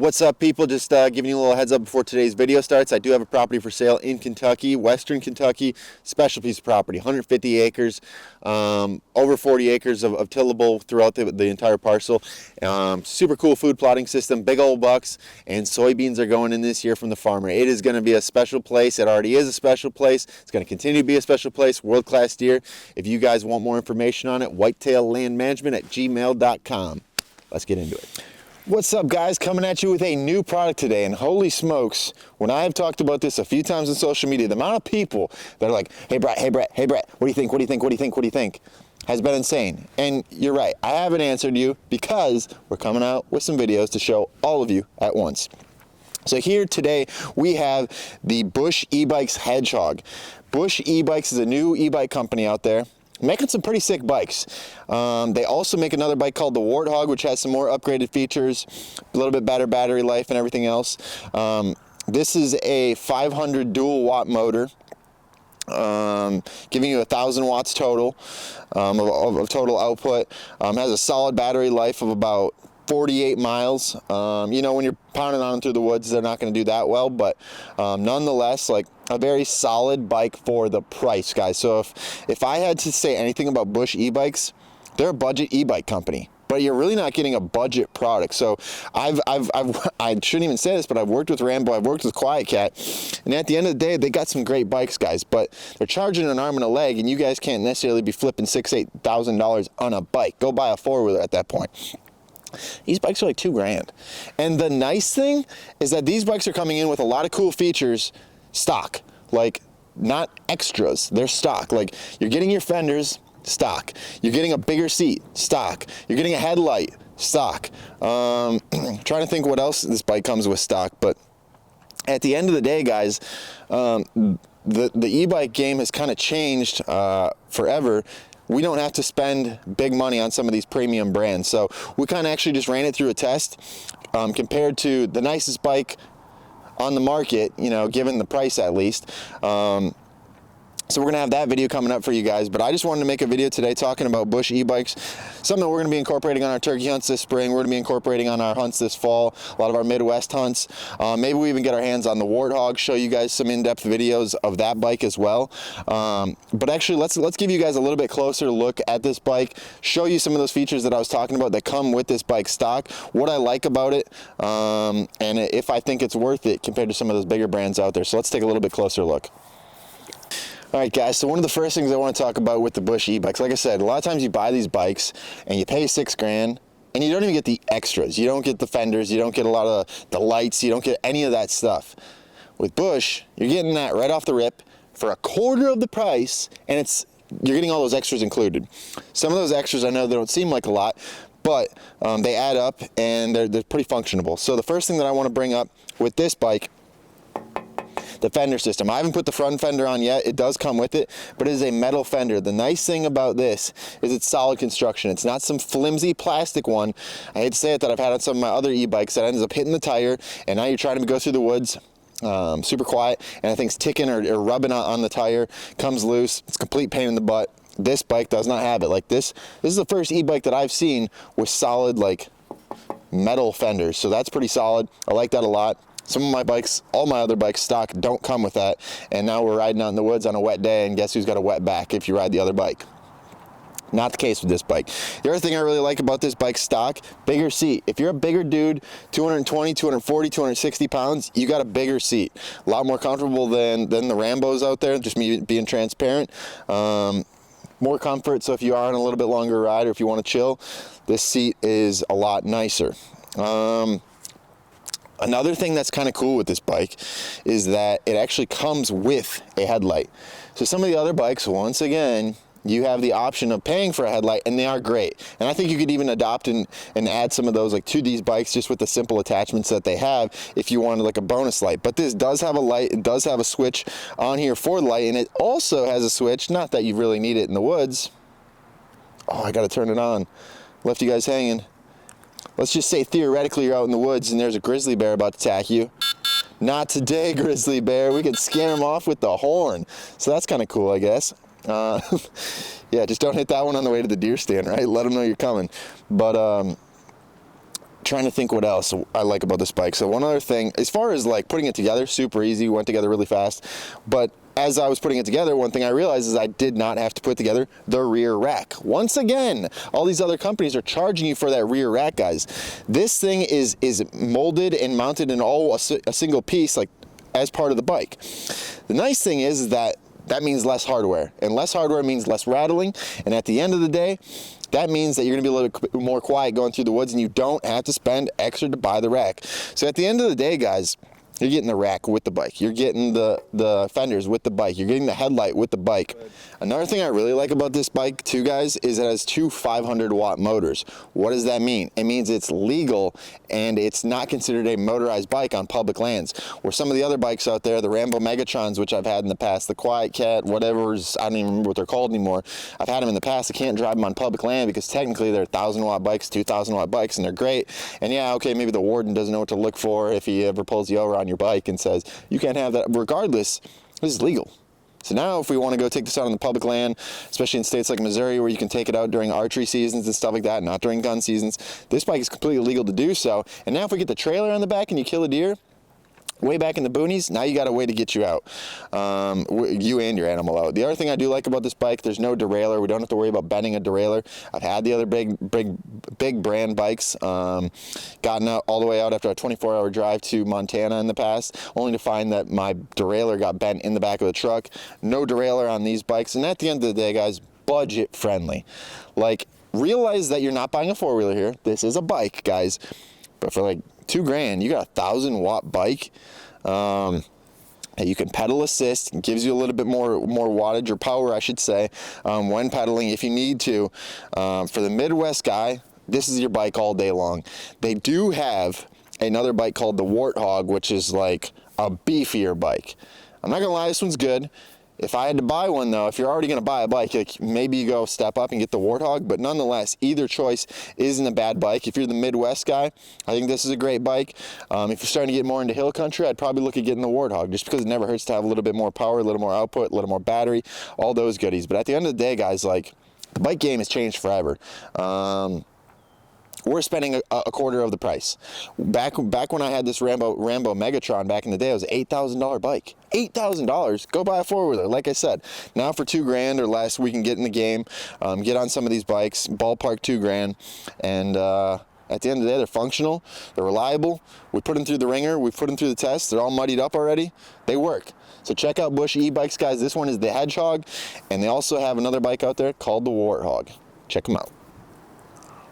What's up, people? Just giving you a little heads up before today's video starts. I do have a property for sale in Kentucky, Western Kentucky. Special piece of property, 150 acres, over 40 acres of tillable throughout the entire parcel. Super cool food plotting system, big old bucks, and soybeans are going in this year from the farmer. It is going to be a special place. It already is a special place. It's going to continue to be a special place. World-class deer. If you guys want more information on it, whitetaillandmanagement@gmail.com. Let's get into it. What's up, guys? Coming at you with a new product today, and holy smokes, when I have talked about this a few times on social media, the amount of people that are like, hey Brett, what do you think, has been insane. And you're right, I haven't answered you because we're coming out with some videos to show all of you at once. So here today we have the Bush e-bikes Hedgehog. Bush e-bikes is a new e-bike company out there, making some pretty sick bikes. They also make another bike called the Warthog, which has some more upgraded features, a little bit better battery life and everything else. This is a 500 dual watt motor, giving you 1,000 watts total of total output. Has a solid battery life of about 48 miles. You know, when you're pounding on them through the woods, they're not going to do that well, but nonetheless, like a very solid bike for the price, guys. So if I had to say anything about Bush e-bikes, they're a budget e-bike company, but you're really not getting a budget product. So I shouldn't even say this, but I've worked with Rambo, I've worked with Quiet Cat, and at the end of the day, they got some great bikes, guys, but they're charging an arm and a leg, and you guys can't necessarily be flipping $6,000-8,000 on a bike. Go buy a four-wheeler at that point. These bikes are like $2,000. And the nice thing is that these bikes are coming in with a lot of cool features stock, like not extras, they're stock. Like you're getting your fenders stock, you're getting a bigger seat stock, you're getting a headlight stock. Trying to think what else this bike comes with stock, but at the end of the day, guys, the e-bike game has kind of changed forever. We don't have to spend big money on some of these premium brands. So we kind of actually just ran it through a test, compared to the nicest bike on the market, you know, given the price at least. So we're gonna have that video coming up for you guys, but I just wanted to make a video today talking about Bush e-bikes, something that we're gonna be incorporating on our turkey hunts this spring. We're gonna be incorporating on our hunts this fall, a lot of our Midwest hunts. Maybe we even get our hands on the Warthog, show you guys some in-depth videos of that bike as well. But actually, let's give you guys a little bit closer look at this bike, show you some of those features that I was talking about that come with this bike stock, what I like about it, and if I think it's worth it compared to some of those bigger brands out there. So let's take a little bit closer look. All right, guys, so one of the first things I want to talk about with the Bush e-bikes, like I said, a lot of times you buy these bikes and you pay $6,000 and you don't even get the extras. You don't get the fenders, you don't get a lot of the lights, you don't get any of that stuff. With Bush, you're getting that right off the rip for a quarter of the price, and you're getting all those extras included. Some of those extras, I know they don't seem like a lot, but they add up and they're pretty functional. So the first thing that I want to bring up with this bike, the fender system. I haven't put the front fender on yet. It does come with it, but it is a metal fender. The nice thing about this is it's solid construction. It's not some flimsy plastic one. I hate to say it, that I've had on some of my other e-bikes that ends up hitting the tire, and now you're trying to go through the woods super quiet, and I think it's ticking or rubbing on the tire, comes loose. It's a complete pain in the butt. This bike does not have it. Like this is the first e-bike that I've seen with solid, like, metal fenders, so that's pretty solid. I like that a lot. Some of my bikes, all my other bikes stock, don't come with that, and now we're riding out in the woods on a wet day, and guess who's got a wet back if you ride the other bike? Not the case with this bike. The other thing I really like about this bike stock, bigger seat. If you're a bigger dude, 220, 240, 260 pounds, you got a bigger seat. A lot more comfortable than the Rambos out there, just me being transparent. More comfort, so if you are on a little bit longer ride or if you want to chill, this seat is a lot nicer. Another thing that's kind of cool with this bike is that it actually comes with a headlight. So some of the other bikes, once again, you have the option of paying for a headlight, and they are great. And I think you could even adopt and add some of those like to these bikes just with the simple attachments that they have if you wanted like a bonus light. But this does have a light, it does have a switch on here for the light, and it also has a switch, not that you really need it in the woods. Oh, I gotta turn it on. Left you guys hanging. Let's just say theoretically you're out in the woods and there's a grizzly bear about to attack you. Not today, grizzly bear. We can scare him off with the horn. So that's kind of cool, I guess. Yeah, just don't hit that one on the way to the deer stand, right? Let them know you're coming. But trying to think what else I like about this bike. So one other thing, as far as like putting it together, super easy, went together really fast. But as I was putting it together, one thing I realized is I did not have to put together the rear rack. Once again, all these other companies are charging you for that rear rack, guys. This thing is molded and mounted in all a single piece, like as part of the bike. The nice thing is that means less hardware, and less hardware means less rattling. And at the end of the day, that means that you're gonna be a little bit more quiet going through the woods, and you don't have to spend extra to buy the rack. So at the end of the day, guys, you're getting the rack with the bike. You're getting the fenders with the bike. You're getting the headlight with the bike. Another thing I really like about this bike too, guys, is it has two 500-watt motors. What does that mean? It means it's legal and it's not considered a motorized bike on public lands. Where some of the other bikes out there, the Rambo Megatrons, which I've had in the past, the Quiet Cat, whatever's, I don't even remember what they're called anymore. I've had them in the past. I can't drive them on public land because technically they're 1,000-watt bikes, 2,000-watt bikes, and they're great. And yeah, okay, maybe the warden doesn't know what to look for if he ever pulls you over on your bike and says you can't have that. Regardless, this is legal. So now if we want to go take this out on the public land, especially in states like Missouri where you can take it out during archery seasons and stuff like that, not during gun seasons, this bike is completely legal to do so. And now if we get the trailer on the back and you kill a deer way back in the boonies, now you got a way to get you out, you and your animal out. The other thing I do like about this bike, there's no derailleur. We don't have to worry about bending a derailleur. I've had the other big brand bikes, gotten out all the way out after a 24-hour drive to Montana in the past, only to find that my derailleur got bent in the back of the truck. No derailleur on these bikes, and at the end of the day, guys, budget friendly. Like, realize that you're not buying a four-wheeler here. This is a bike, guys, but for like $2,000, you got a 1,000-watt bike. You can pedal assist. It gives you a little bit more wattage or power, I should say, when pedaling if you need to. For the Midwest guy, this is your bike all day long. They do have another bike called the Warthog, which is like a beefier bike. I'm not gonna lie, this one's good. If I had to buy one though, if you're already gonna buy a bike, like maybe you go step up and get the Warthog, but nonetheless, either choice isn't a bad bike. If you're the Midwest guy, I think this is a great bike. If you're starting to get more into hill country, I'd probably look at getting the Warthog, just because it never hurts to have a little bit more power, a little more output, a little more battery, all those goodies. But at the end of the day, guys, like, the bike game has changed forever. We're spending a quarter of the price. Back when I had this Rambo Megatron back in the day, it was an $8,000 bike. $8,000. Go buy a four-wheeler. Like I said, now for $2,000 or less, we can get in the game, get on some of these bikes, ballpark $2,000, and at the end of the day, they're functional, they're reliable. We put them through the ringer, we put them through the test. They're all muddied up already. They work. So check out Bush e-bikes, guys. This one is the Hedgehog, and they also have another bike out there called the Warthog. Check them out.